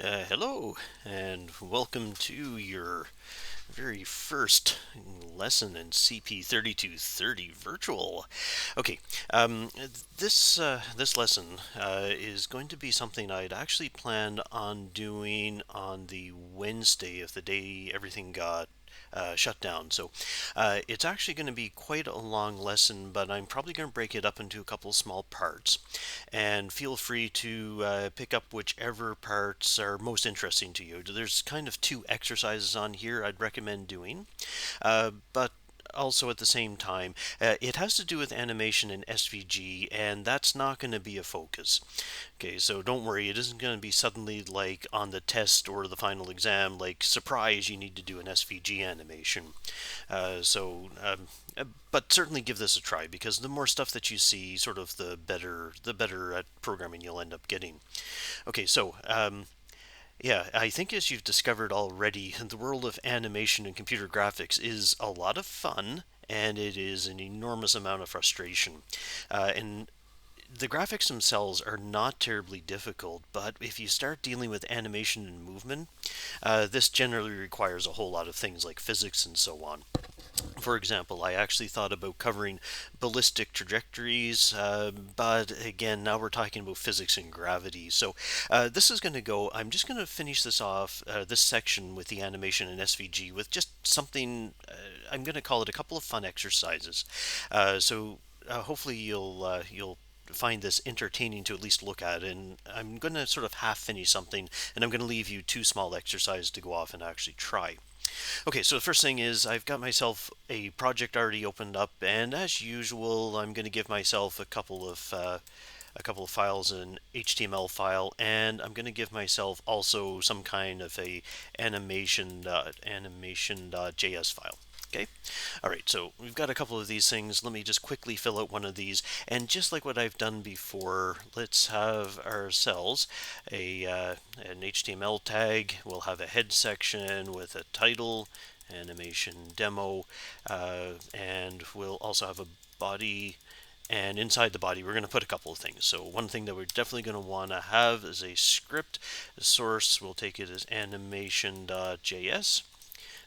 Hello, and welcome to your very first lesson in CP3230 Virtual. Okay, this lesson is going to be something I'd actually planned on doing on the Wednesday of the day everything got shut down. So it's actually going to be quite a long lesson, but I'm probably going to break it up into a couple small parts. And feel free to pick up whichever parts are most interesting to you. There's kind of two exercises on here I'd recommend doing, but also at the same time, it has to do with animation and SVG, and that's not going to be a focus. Okay, so don't worry, it isn't going to be suddenly like on the test or the final exam, like surprise, you need to do an SVG animation. But certainly give this a try because the more stuff that you see, sort of the better at programming you'll end up getting. Okay, yeah, I think as you've discovered already, the world of animation and computer graphics is a lot of fun, and it is an enormous amount of frustration. And the graphics themselves are not terribly difficult, but if you start dealing with animation and movement, this generally requires a whole lot of things like physics and so on. For example, I actually thought about covering ballistic trajectories, but again, now we're talking about physics and gravity. So this is going to go, I'm just going to finish this off, this section with the animation and SVG with just something, I'm going to call it a couple of fun exercises. Hopefully you'll find this entertaining to at least look at, and I'm going to sort of half finish something, and I'm going to leave you two small exercises to go off and actually try. Okay, so the first thing is I've got myself a project already opened up, and as usual, I'm going to give myself a couple of files, an HTML file, and I'm going to give myself also some kind of a animation.js file. Okay. All right. So we've got a couple of these things. Let me just quickly fill out one of these. And just like what I've done before, let's have ourselves an HTML tag. We'll have a head section with a title, animation demo, and we'll also have a body. And inside the body, we're going to put a couple of things. So one thing that we're definitely going to want to have is a script. The source, we'll take it as animation.js.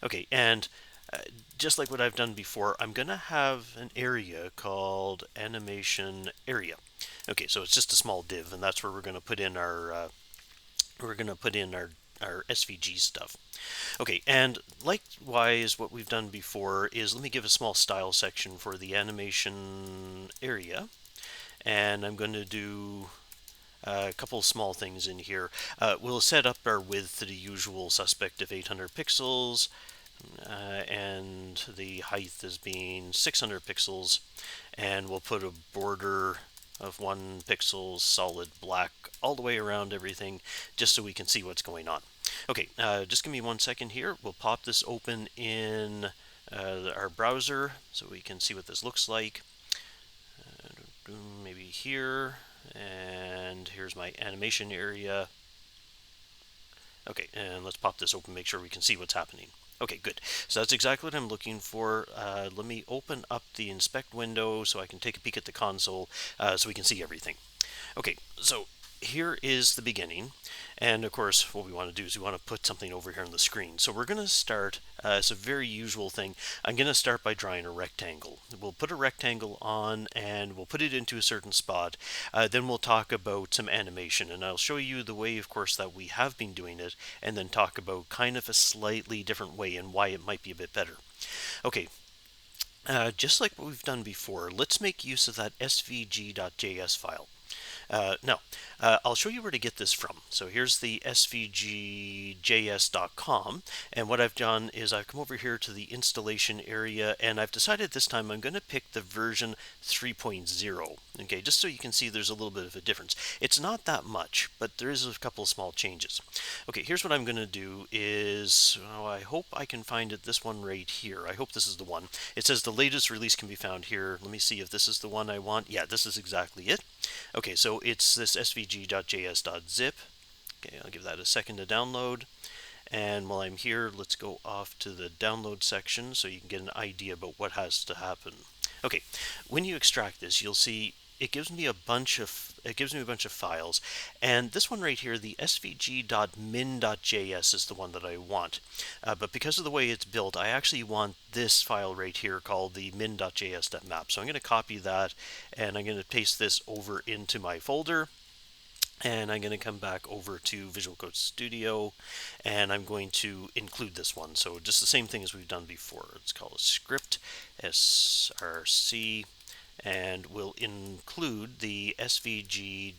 Okay, and uh, just like what I've done before, I'm going to have an area called animation area. Okay, so it's just a small div, and that's where we're going to put in our SVG stuff. Okay, and likewise, what we've done before is let me give a small style section for the animation area, and I'm going to do a couple of small things in here. We'll set up our width to the usual suspect of 800 pixels, and the height as being 600 pixels, and we'll put a border of 1 pixel solid black all the way around everything just so we can see what's going on. Okay, just give me 1 second here. We'll pop this open in our browser so we can see what this looks like. Maybe here, and here's my animation area. Okay, and let's pop this open, make sure we can see what's happening. Okay, good. So that's exactly what I'm looking for. Let me open up the inspect window so I can take a peek at the console so we can see everything. Okay, so here is the beginning. And of course, what we want to do is we want to put something over here on the screen. So we're going to start, it's a very usual thing. I'm going to start by drawing a rectangle. We'll put a rectangle on and we'll put it into a certain spot. Then we'll talk about some animation. And I'll show you the way, of course, that we have been doing it. And then talk about kind of a slightly different way and why it might be a bit better. Okay, just like what we've done before, let's make use of that svg.js file. Now, I'll show you where to get this from. So here's the svgjs.com, and what I've done is I've come over here to the installation area, and I've decided this time I'm going to pick the version 3.0, okay, just so you can see there's a little bit of a difference. It's not that much, but there is a couple of small changes. Okay, here's what I'm going to do is, I hope I can find it, this one right here. I hope this is the one. It says the latest release can be found here. Let me see if this is the one I want. Yeah, this is exactly it. Okay, so it's this svg.js.zip. Okay, I'll give that a second to download. And while I'm here, let's go off to the download section so you can get an idea about what has to happen. Okay, when you extract this, you'll see it gives me a bunch of files, and this one right here, the svg.min.js, is the one that I want. But because of the way it's built, I actually want this file right here called the min.js.map. So I'm going to copy that, and I'm going to paste this over into my folder. And I'm going to come back over to Visual Code Studio, and I'm going to include this one. So just the same thing as we've done before. Let's call it script src, and we'll include the svg.min.js.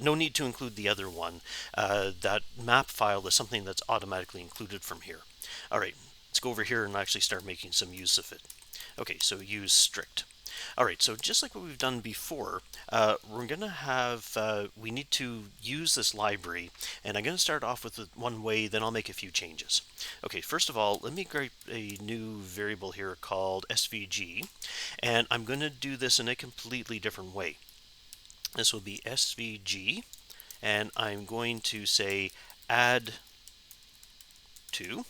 No need to include the other one. That map file is something that's automatically included from here. All right, let's go over here and actually start making some use of it. Okay, so use strict. All right, so just like what we've done before, we're going to have, we need to use this library, and I'm going to start off with one way, then I'll make a few changes. Okay, first of all, let me create a new variable here called svg, and I'm going to do this in a completely different way. This will be svg, and I'm going to say add to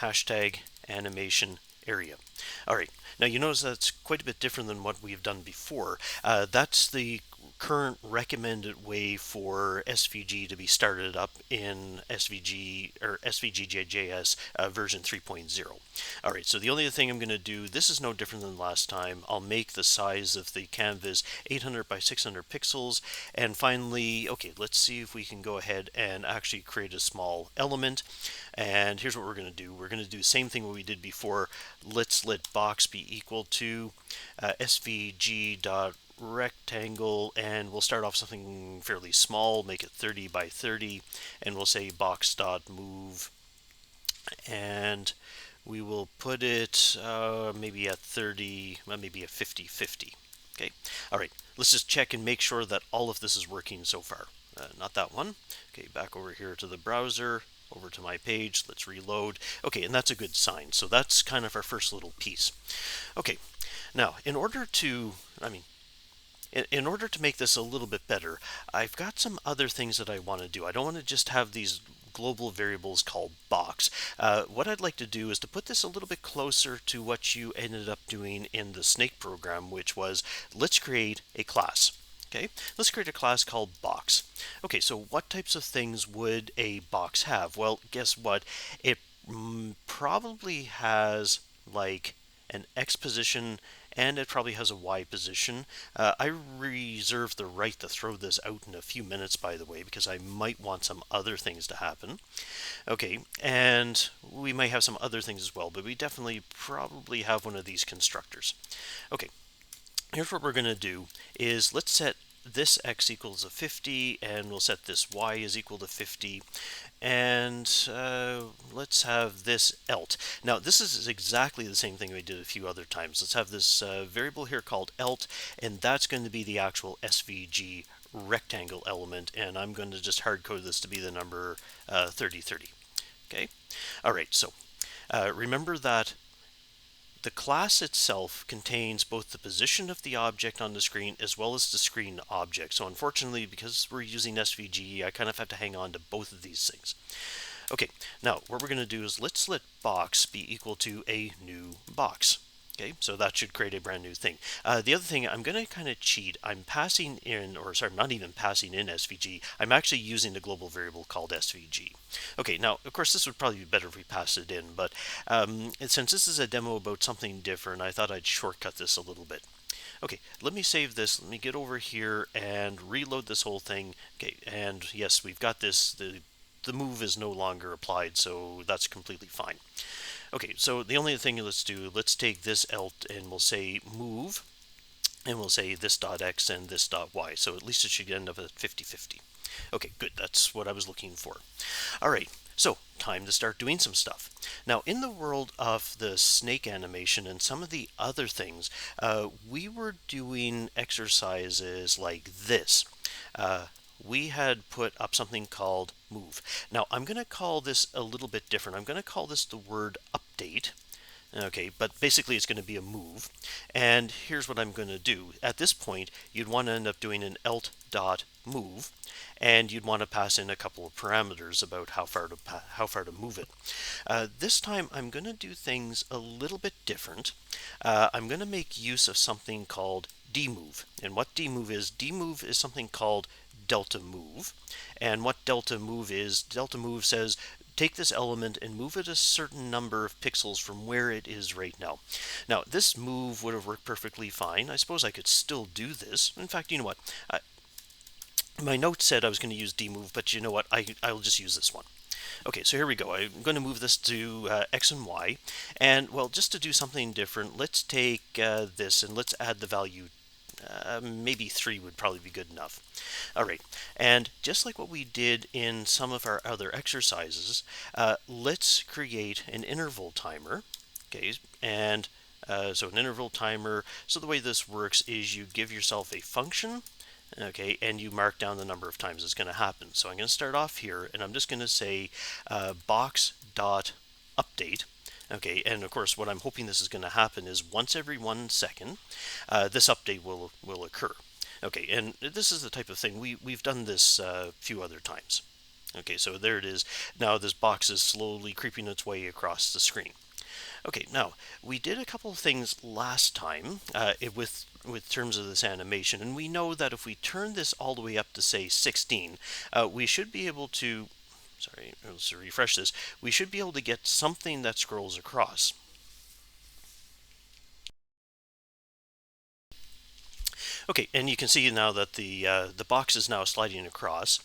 hashtag animation area. All right, now you notice that's quite a bit different than what we've done before. That's the current recommended way for SVG to be started up in SVG or SVG.js version 3.0. All right, so the only thing I'm going to do, this is no different than last time. I'll make the size of the canvas 800 by 600 pixels. And finally, okay, let's see if we can go ahead and actually create a small element. And here's what we're going to do. We're going to do the same thing we did before. Let's let box be equal to svg.rectangle, and we'll start off something fairly small, make it 30 by 30, and we'll say box.move, and we will put it maybe at 30, maybe at 50-50. Okay, all right, let's just check and make sure that all of this is working so far. Not that one. Okay, back over here to the browser, over to my page, let's reload. Okay, and that's a good sign. So that's kind of our first little piece. Okay, now in order to make this a little bit better, I've got some other things that I want to do. I don't want to just have these global variables called box. What I'd like to do is to put this a little bit closer to what you ended up doing in the Snake program, which was let's create a class. Okay, let's create a class called box. Okay, so what types of things would a box have? Well, guess what? It probably has like an X position, and it probably has a Y position. I reserve the right to throw this out in a few minutes, by the way, because I might want some other things to happen. Okay, and we may have some other things as well, but we definitely probably have one of these constructors. Okay, here's what we're going to do is let's set this x equals a 50, and we'll set this y is equal to 50, and let's have this elt. Now this is exactly the same thing we did a few other times. Let's have this variable here called elt, and that's going to be the actual SVG rectangle element, and I'm going to just hard code this to be the number 3030. Okay, all right, so remember that the class itself contains both the position of the object on the screen as well as the screen object. So unfortunately, because we're using SVG, I kind of have to hang on to both of these things. Okay, now what we're going to do is let's let box be equal to a new box. Okay, so that should create a brand new thing. The other thing, I'm going to kind of cheat. I'm passing in, or sorry, I'm not even passing in SVG. I'm actually using the global variable called SVG. Okay, now, of course, this would probably be better if we passed it in, but since this is a demo about something different, I thought I'd shortcut this a little bit. Okay, let me save this. Let me get over here and reload this whole thing. Okay, and yes, we've got this. The move is no longer applied, so that's completely fine. Okay, so the only thing let's do, let's take this elt and we'll say move, and we'll say this dot x and this dot y. So at least it should end up at 50-50. Okay, good. That's what I was looking for. All right, so time to start doing some stuff. Now, in the world of the snake animation and some of the other things, we were doing exercises like this. We had put up something called move. Now I'm going to call this a little bit different. I'm going to call this the word update, Okay, but basically it's going to be a move. And here's what I'm going to do. At this point, you'd want to end up doing an elt dot move, and you'd want to pass in a couple of parameters about how far to move it. This time I'm going to do things a little bit different. I'm going to make use of something called dmove. And what dmove is something called delta move. And what delta move says take this element and move it a certain number of pixels from where it is right now. Now, this move would have worked perfectly fine. I suppose I could still do this. In fact, you know what? My note said I was going to use dmove, but you know what? I'll just use this one. Okay, so here we go. I'm going to move this to X and Y. And, well, just to do something different, let's take this and let's add the value. Maybe 3 would probably be good enough. All right, and just like what we did in some of our other exercises, let's create an interval timer. Okay, and so an interval timer, so the way this works is you give yourself a function, okay, and you mark down the number of times it's going to happen. So I'm going to start off here, and I'm just going to say box.update. Okay, and of course, what I'm hoping this is going to happen is once every 1 second, this update will occur. Okay, and this is the type of thing we've done this a few other times. Okay, so there it is. Now this box is slowly creeping its way across the screen. Okay, now we did a couple of things last time with terms of this animation, and we know that if we turn this all the way up to say 16, we should be able to. Sorry, let's refresh this. We should be able to get something that scrolls across. Okay, and you can see now that the box is now sliding across.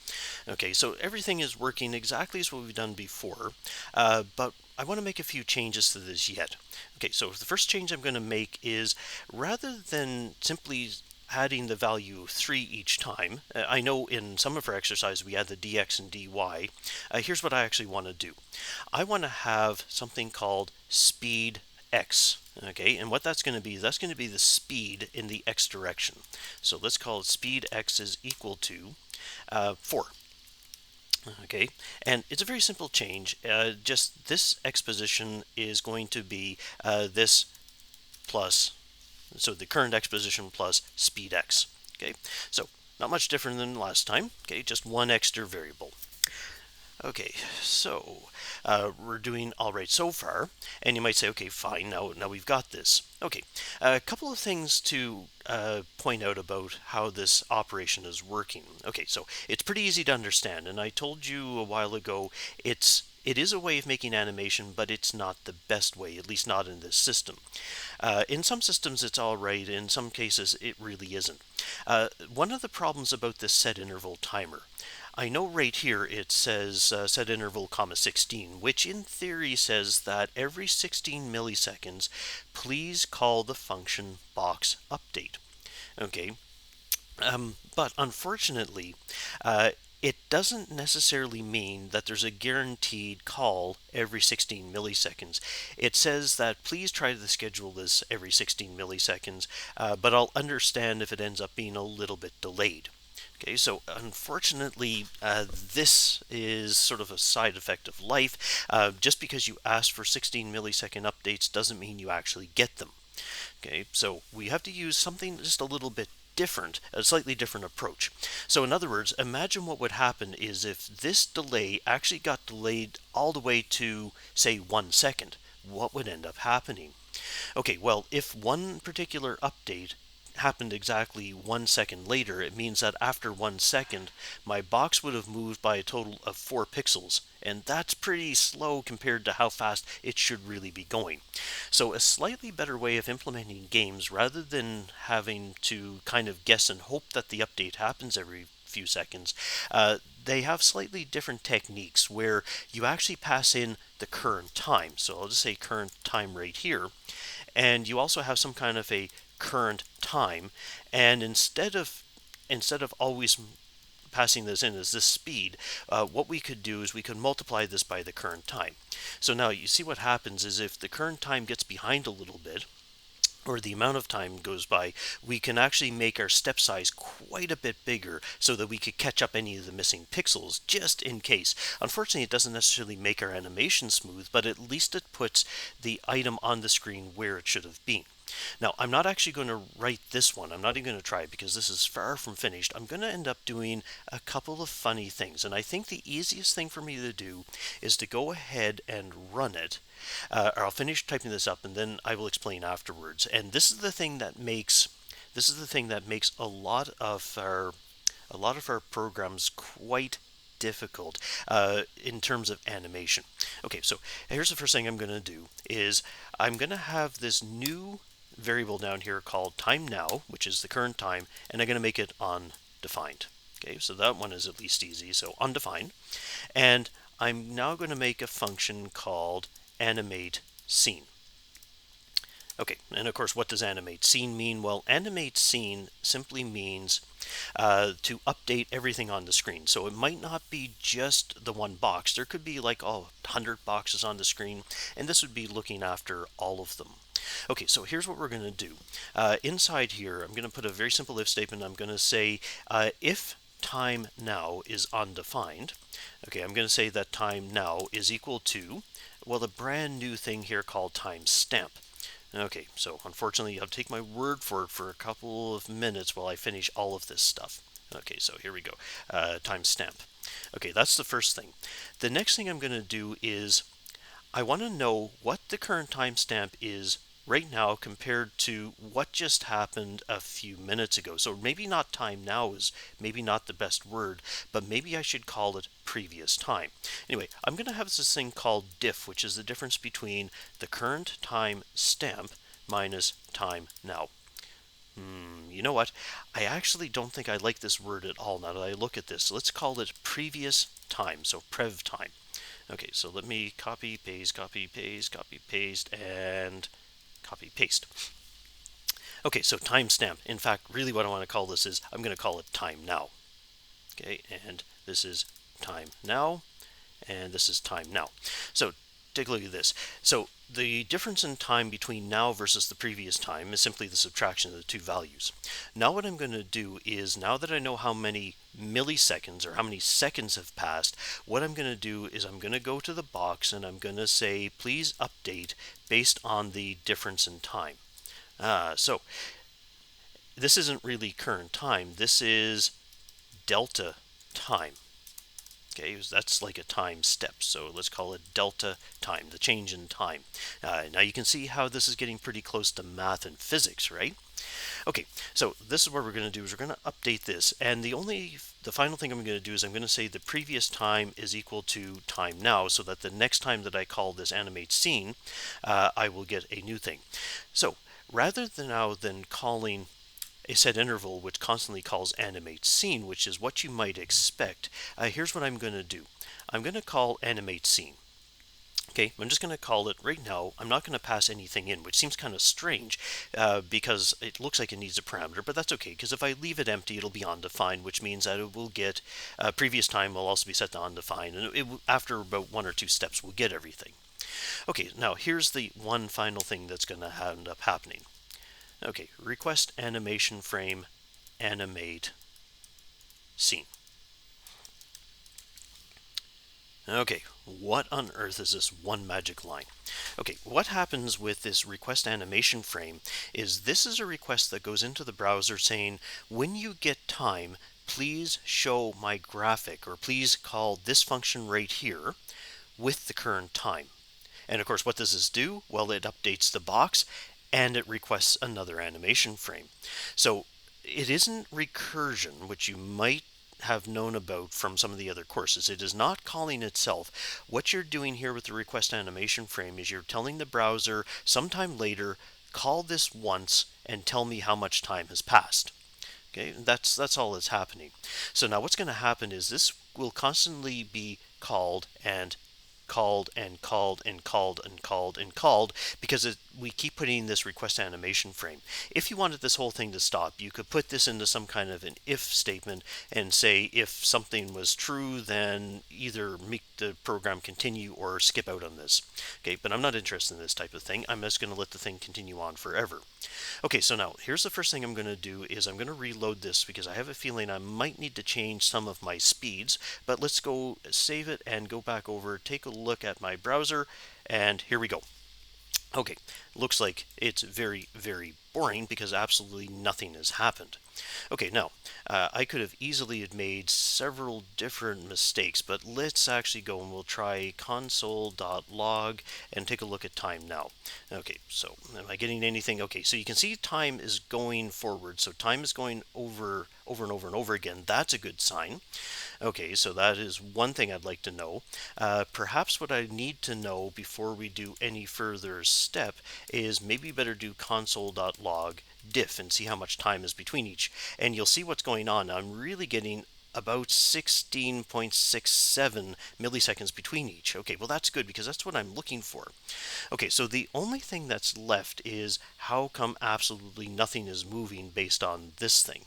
Okay, so everything is working exactly as what we've done before, but I want to make a few changes to this yet. Okay, so the first change I'm going to make is rather than simply adding the value 3 each time, I know in some of our exercises we add the dx and dy. Here's what I actually want to do. I want to have something called speed x. Okay, and what that's going to be the speed in the x direction. So let's call it speed x is equal to 4. Okay, and it's a very simple change. Just this x position is going to be this plus, so the current x position plus speed x. Okay, so not much different than last time. Okay, just one extra variable. Okay, so we're doing all right so far, and you might say, okay, fine, now we've got this. Okay, a couple of things to point out about how this operation is working. Okay, so it's pretty easy to understand, and I told you a while ago it is a way of making animation, but it's not the best way, at least not in this system. In some systems it's all right, in some cases it really isn't. One of the problems about this set interval timer, I know right here it says set interval comma 16, which in theory says that every 16 milliseconds, please call the function box update. Okay, but unfortunately, it doesn't necessarily mean that there's a guaranteed call every 16 milliseconds. It says that please try to schedule this every 16 milliseconds, but I'll understand if it ends up being a little bit delayed. Okay, so unfortunately, this is sort of a side effect of life. Just because you ask for 16 millisecond updates doesn't mean you actually get them. Okay, so we have to use something just a little bit different, a slightly different approach. So in other words, imagine what would happen is if this delay actually got delayed all the way to, say, 1 second, what would end up happening? Okay, well, if one particular update happened exactly 1 second later, it means that after 1 second, my box would have moved by a total of 4 pixels. And that's pretty slow compared to how fast it should really be going. So a slightly better way of implementing games, rather than having to kind of guess and hope that the update happens every few seconds, they have slightly different techniques where you actually pass in the current time. So I'll just say current time right here. And you also have some kind of a current time, and instead of always passing this in as this speed, what we could do is we could multiply this by the current time. So now you see what happens is if the current time gets behind a little bit, or the amount of time goes by, we can actually make our step size quite a bit bigger so that we could catch up any of the missing pixels just in case. Unfortunately, it doesn't necessarily make our animation smooth, but at least it puts the item on the screen where it should have been. Now, I'm not actually going to write this one. I'm not even going to try it because this is far from finished. I'm going to end up doing a couple of funny things. And I think the easiest thing for me to do is to go ahead and run it. Or I'll finish typing this up and then I will explain afterwards. And this is the thing that makes a lot of our programs quite difficult in terms of animation. Okay, so here's the first thing I'm going to do is I'm going to have this new variable down here called time now, which is the current time, and I'm going to make it undefined. Okay, so that one is at least easy, so undefined. And I'm now going to make a function called animate scene. Okay, and of course, what does animate scene mean? Well, animate scene simply means to update everything on the screen. So it might not be just the one box. There could be like 100 boxes on the screen, and this would be looking after all of them. Okay, so here's what we're going to do. Inside here, I'm going to put a very simple if statement. I'm going to say if time now is undefined. Okay, I'm going to say that time now is equal to, well, a brand new thing here called timestamp. Okay, so unfortunately, I'll take my word for it for a couple of minutes while I finish all of this stuff. Okay, so here we go. Timestamp. Okay, that's the first thing. The next thing I'm going to do is I want to know what the current timestamp is right now compared to what just happened a few minutes ago. So maybe not time now is maybe not the best word, but maybe I should call it previous time. Anyway, I'm going to have this thing called diff, which is the difference between the current time stamp minus time now. You know what? I actually don't think I like this word at all now that I look at this. Let's call it previous time, so prev time. Okay, so let me copy, paste, copy, paste, copy, paste, and copy, paste. Okay, so timestamp. In fact, really what I want to call this is, I'm going to call it time now. Okay, and this is time now, and this is time now. So take a look at this. So the difference in time between now versus the previous time is simply the subtraction of the two values. Now what I'm going to do is, now that I know how many milliseconds or how many seconds have passed, what I'm going to do is I'm going to go to the box and I'm going to say, please update based on the difference in time. So this isn't really current time. This is delta time. Okay, that's like a time step, so let's call it delta time, the change in time. Now you can see how this is getting pretty close to math and physics, right? Okay, so this is what we're going to do is we're going to update this, and the final thing I'm going to do is I'm going to say the previous time is equal to time now, so that the next time that I call this animate scene, I will get a new thing. So rather than calling a set interval which constantly calls animate scene, which is what you might expect, here's what I'm going to do. I'm going to call animate scene. Okay, I'm just going to call it right now. I'm not going to pass anything in, which seems kind of strange because it looks like it needs a parameter, but that's okay because if I leave it empty, it'll be undefined, which means that it will get previous time will also be set to undefined, and after about one or two steps, we'll get everything. Okay, now here's the one final thing that's going to end up happening. Okay, request animation frame animate scene. Okay, what on earth is this one magic line? Okay, what happens with this request animation frame is this is a request that goes into the browser saying, when you get time, please show my graphic, or please call this function right here with the current time. And of course, what does this do? Well, it updates the box and it requests another animation frame. So it isn't recursion, which you might have known about from some of the other courses. It is not calling itself. What you're doing here with the request animation frame is you're telling the browser sometime later, call this once and tell me how much time has passed. Okay, that's all that's happening. So now what's going to happen is this will constantly be called and called and called and called and called and called because we keep putting this request animation frame. If you wanted this whole thing to stop, you could put this into some kind of an if statement and say if something was true, then either make the program continue or skip out on this. Okay, but I'm not interested in this type of thing. I'm just going to let the thing continue on forever. Okay, so now here's the first thing I'm going to do is I'm going to reload this because I have a feeling I might need to change some of my speeds. But let's go save it and go back over, take a look at my browser, and here we go. Okay, looks like it's very, very boring because absolutely nothing has happened. Okay, now, I could have easily have made several different mistakes, but let's actually go and we'll try console.log and take a look at time now. Okay, so am I getting anything? Okay, so you can see time is going forward, so time is going over and over and over again. That's a good sign. Okay, so that is one thing I'd like to know. Perhaps what I need to know before we do any further step is maybe better do console.log diff and see how much time is between each. And you'll see what's going on. I'm really getting about 16.67 milliseconds between each. Okay, well that's good because that's what I'm looking for. Okay, so the only thing that's left is how come absolutely nothing is moving based on this thing.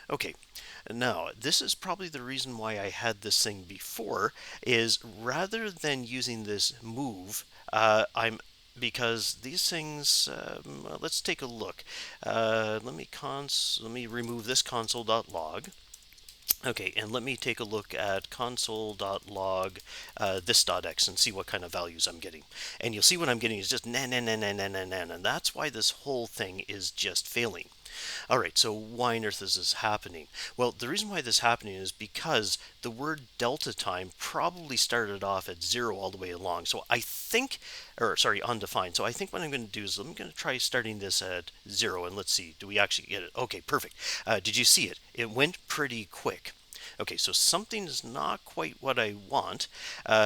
Okay, now this is probably the reason why I had this thing before is rather than using this move, I'm because these things, let's take a look. Let me remove this console.log. Okay, and let me take a look at console.log this.x and see what kind of values I'm getting. And you'll see what I'm getting is just nan, nan, nan, nan, nan, nan, nan, and that's why this whole thing is just failing. All right, so why on earth is this happening? Well, the reason why this is happening is because the word delta time probably started off at 0 all the way along. So I think, or sorry, undefined. So I think what I'm going to do is I'm going to try starting this at 0 and let's see, do we actually get it? Okay, perfect. Did you see it? It went pretty quick. Okay, so something is not quite what I want,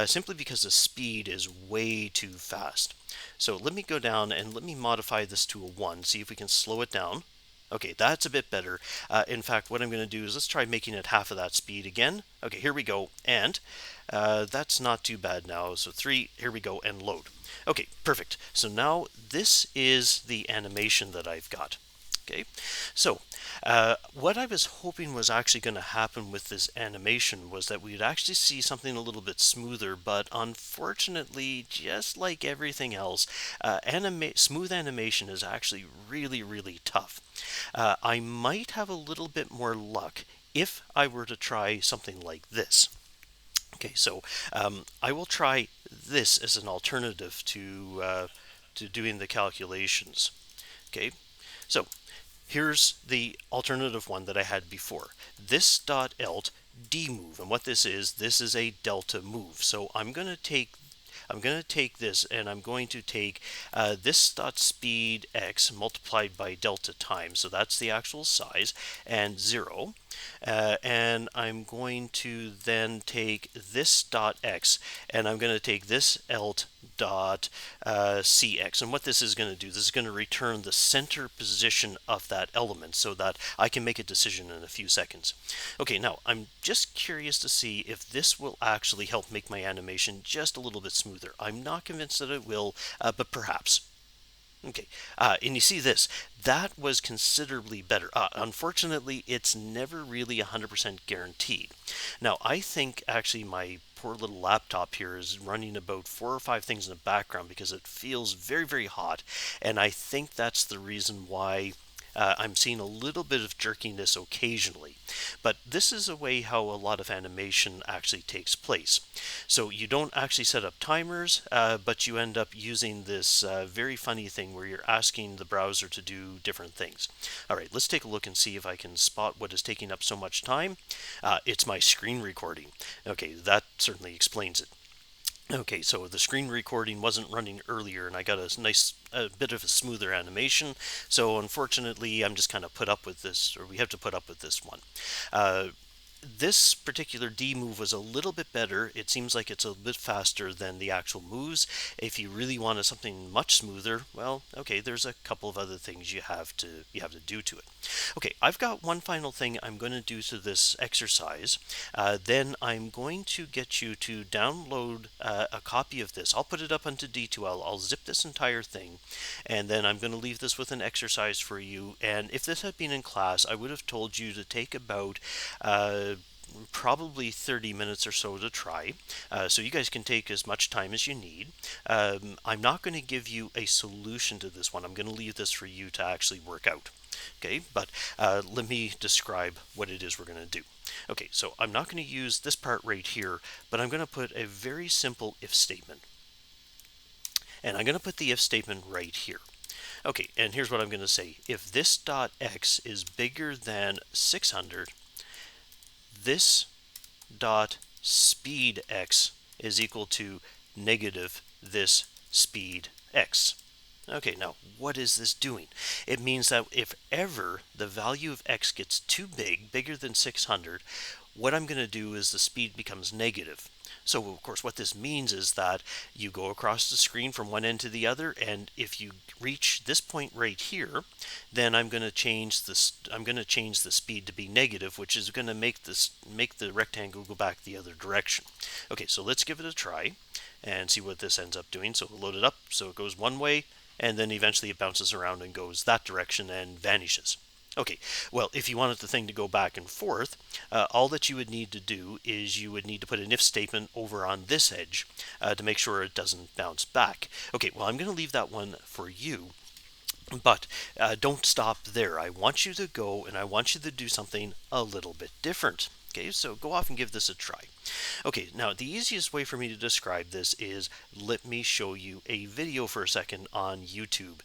simply because the speed is way too fast. So let me go down and let me modify this to a 1, see if we can slow it down. Okay, that's a bit better. In fact, what I'm going to do is let's try making it half of that speed again. Okay, here we go, and that's not too bad now. So 3, here we go, and load. Okay, perfect. So now this is the animation that I've got. Okay, so what I was hoping was actually going to happen with this animation was that we'd actually see something a little bit smoother, but unfortunately, just like everything else, smooth animation is actually really, really tough. I might have a little bit more luck if I were to try something like this. Okay, so I will try this as an alternative to doing the calculations. Okay, so here's the alternative one that I had before. This.elt dmove, and what this is a delta move. So I'm going to take this and I'm going to take this.speed x multiplied by delta time, so that's the actual size, and 0. And I'm going to then take this dot x and I'm going to take this elt dot cx, and what this is going to do, this is going to return the center position of that element so that I can make a decision in a few seconds. Okay, now I'm just curious to see if this will actually help make my animation just a little bit smoother. I'm not convinced that it will, but perhaps. Okay, and you see this, that was considerably better. Unfortunately, it's never really 100% guaranteed. Now, I think actually my poor little laptop here is running about 4 or 5 things in the background because it feels very, very hot, and I think that's the reason why I'm seeing a little bit of jerkiness occasionally, but this is a way how a lot of animation actually takes place. So you don't actually set up timers, but you end up using this very funny thing where you're asking the browser to do different things. All right, let's take a look and see if I can spot what is taking up so much time. It's my screen recording. Okay, that certainly explains it. Okay, so the screen recording wasn't running earlier and I got a bit of a smoother animation. So unfortunately, I'm just kind of put up with this, or we have to put up with this one. This particular D move was a little bit better. It seems like it's a bit faster than the actual moves. If you really wanted something much smoother, well, okay, there's a couple of other things you have to do to it. Okay, I've got one final thing I'm going to do to this exercise. Then I'm going to get you to download a copy of this. I'll put it up onto D2L. I'll zip this entire thing, and then I'm going to leave this with an exercise for you. And if this had been in class, I would have told you to take about probably 30 minutes or so to try. So you guys can take as much time as you need. I'm not going to give you a solution to this one. I'm going to leave this for you to actually work out. Okay, but let me describe what it is we're going to do. Okay, so I'm not going to use this part right here, but I'm going to put a very simple if statement. And I'm going to put the if statement right here. Okay, and here's what I'm going to say. If this dot x is bigger than 600, this dot speed x is equal to negative this speed x. Okay, now what is this doing? It means that if ever the value of x gets too big, bigger than 600, what I'm going to do is the speed becomes negative. So of course what this means is that you go across the screen from one end to the other, and if you reach this point right here, then I'm going to change the speed to be negative, which is going to make the rectangle go back the other direction. Okay, so let's give it a try and see what this ends up doing. So we'll load it up so it goes one way, and then eventually it bounces around and goes that direction and vanishes. Okay, well, if you wanted the thing to go back and forth, all that you would need to do is you would need to put an if statement over on this edge to make sure it doesn't bounce back. Okay, well, I'm going to leave that one for you. But don't stop there. I want you to go and I want you to do something a little bit different. Okay, so go off and give this a try. Okay, now the easiest way for me to describe this is let me show you a video for a second on YouTube.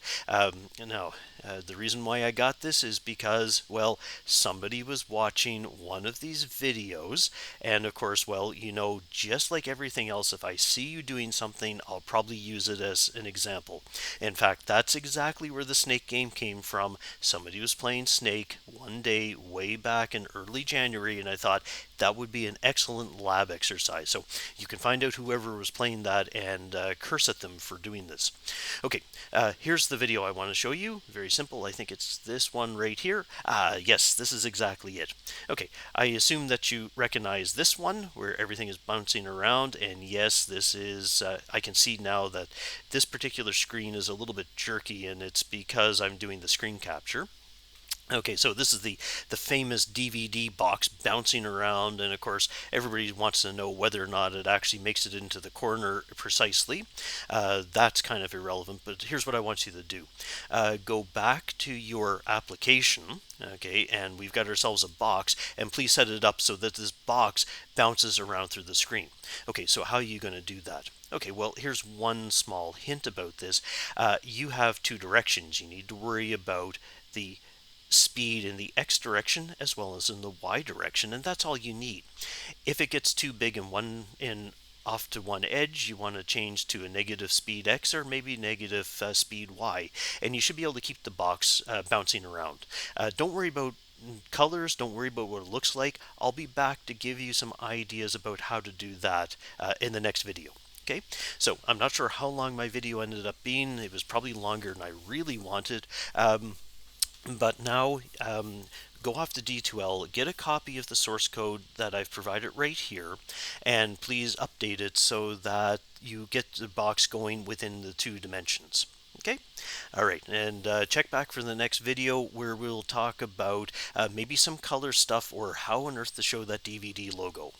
The reason why I got this is because, well, somebody was watching one of these videos, and of course, well, you know, just like everything else, if I see you doing something, I'll probably use it as an example. In fact, that's exactly where the Snake game came from. Somebody was playing Snake one day way back in early January, and I thought that would be an excellent lab exercise. So you can find out whoever was playing that and curse at them for doing this. Okay, here's the video I want to show you. Very simple. I think it's this one right here. Yes, this is exactly it. Okay, I assume that you recognize this one where everything is bouncing around, and yes, this is, I can see now that this particular screen is a little bit jerky, and it's because I'm doing the screen capture. Okay, so this is the famous DVD box bouncing around, and of course everybody wants to know whether or not it actually makes it into the corner precisely. That's kind of irrelevant, but here's what I want you to do. Go back to your application, okay, and we've got ourselves a box, and please set it up so that this box bounces around through the screen. Okay, so how are you going to do that? Okay, well, here's one small hint about this. You have two directions. You need to worry about the speed in the X direction as well as in the Y direction, and that's all you need. If it gets too big in off to one edge, you want to change to a negative speed X or maybe negative speed Y, and you should be able to keep the box bouncing around. Don't worry about colors, don't worry about what it looks like. I'll be back to give you some ideas about how to do that in the next video. Okay, so I'm not sure how long my video ended up being. It was probably longer than I really wanted. But now go off to D2L, get a copy of the source code that I've provided right here, and please update it so that you get the box going within the two dimensions. Okay? All right, and check back for the next video where we'll talk about maybe some color stuff or how on earth to show that DVD logo.